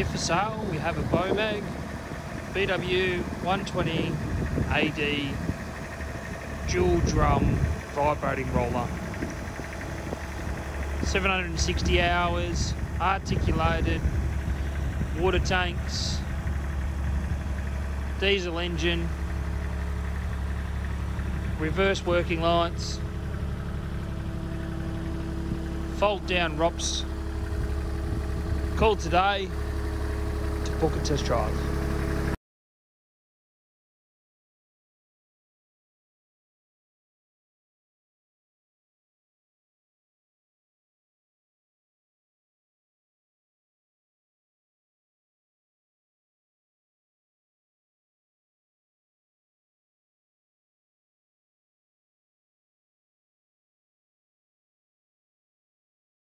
Here for sale we have a Bomag Bw120Ad dual drum vibrating roller. 760 hours, articulated, water tanks, diesel engine, reverse working lights, fold down ROPS. Call today to book a test drive.